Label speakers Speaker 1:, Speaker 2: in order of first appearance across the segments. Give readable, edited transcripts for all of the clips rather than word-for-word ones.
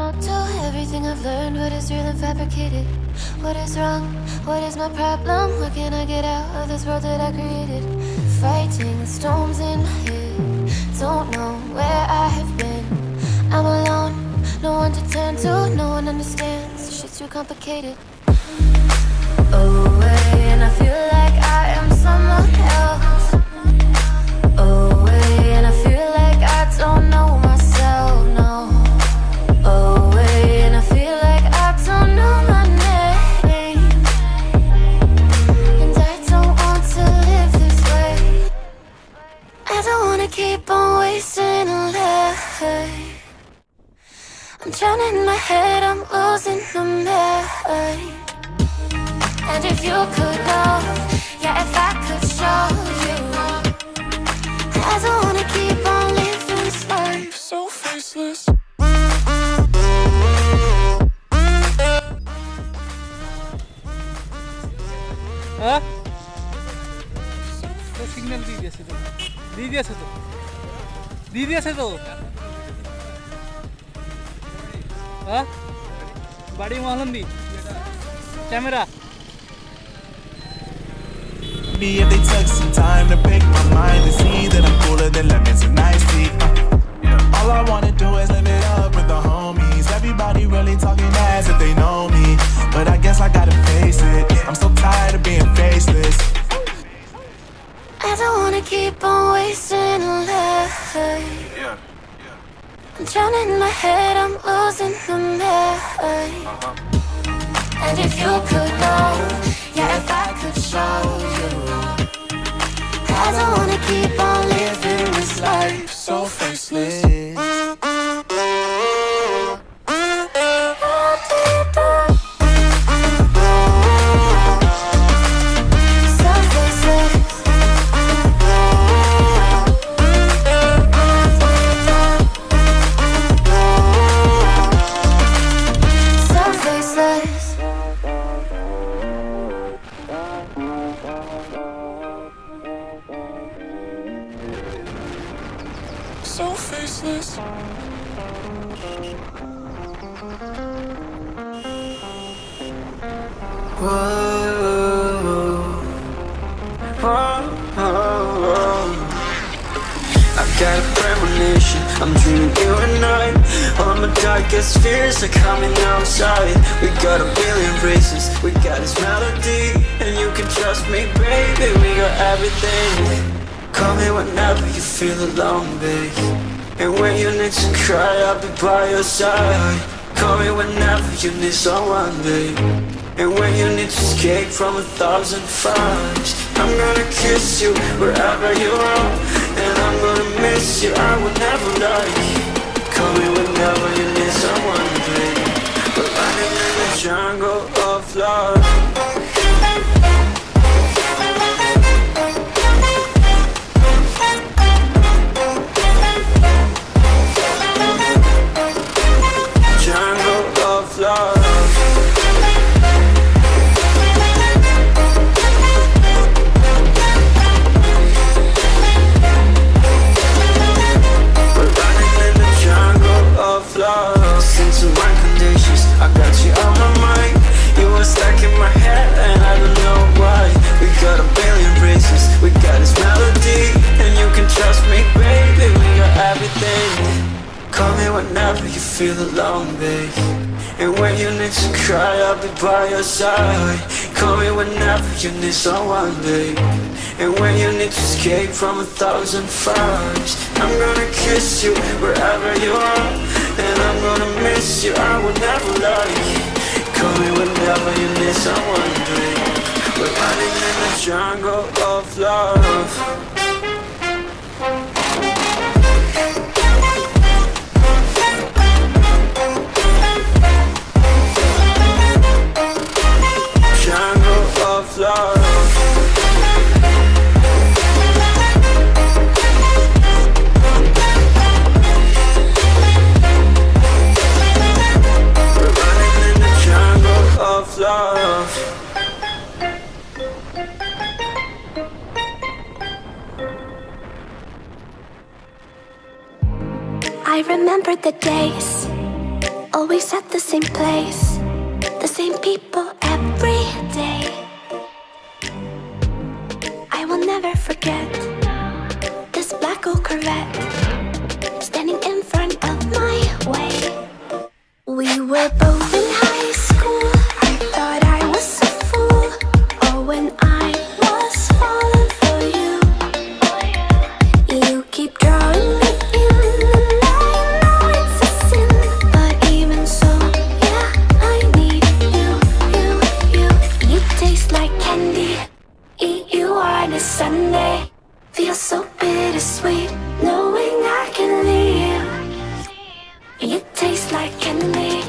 Speaker 1: motto. Everything I've learned, what is real and fabricated? What is wrong? What is my problem? What can I get out of this world that I created? Fighting the storms in my head. Don't know where I have been. I'm alone, no one to turn to. No one understands, this shit's too complicated. Away, and I feel like I am someone else. Away, and I feel like I don't know myself, no. Away, and I feel like I don't know my name. And I don't want to live this way. I don't wanna keep on wasting a life. I'm drowning in my head, I'm losing the mind. And if you could know, yeah, if I could show you, I don't wanna keep on living this life so faceless.
Speaker 2: हाँ? तो signal दीजिए से तो, दीजिए से तो, दीजिए से तो, हाँ? बड़ी मालूम दी, camera.
Speaker 3: If they took some time to pick my mind and see that I'm cooler than lemons and iced tea. All I wanna do is live it up with the homies. Everybody really talking as if they know me, but I guess I gotta face it. I'm so tired of being faceless.
Speaker 1: I don't wanna keep on wasting a life. I'm drowning in my head, I'm losing the mind. And if you could know, yeah, if I could show you, I don't wanna keep on living this life so faceless. So faceless.
Speaker 4: I've got a premonition, I'm dreaming you and I. All my darkest fears are coming outside. We got a billion races, we got this melody, and you can trust me, baby, we got everything. Call me whenever you feel alone, babe. And when you need to cry, I'll be by your side. Call me whenever you need someone, babe. And when you need to escape from 1,000 fires, I'm gonna kiss you wherever you are. And I'm gonna miss you, I will never lie. Call me whenever you need someone, babe. We're running in the jungle of love. Feel alone, babe. And when you need to cry, I'll be by your side. Call me whenever you need someone, babe. And when you need to escape from 1,000 fires, I'm gonna kiss you wherever you are. And I'm gonna miss you, I will never lie. Call me whenever you need someone, babe. We're running in the jungle of love.
Speaker 1: I remembered the days Always at the same place, the same people every day. I will never forget this black old Corvette standing in front of my way. We were both in high school. I thought I was a fool. Oh, when I was falling for you. You keep drawing me in, and I know it's a sin. But even so, yeah, I need you. You taste like candy. Eat you on a Sunday. Feels so bittersweet knowing I can leave. You taste like candy.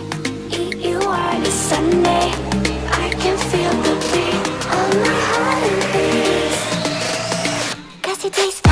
Speaker 1: Eat you on a Sunday. I can feel the beat of my heart and beats. 'Cause you taste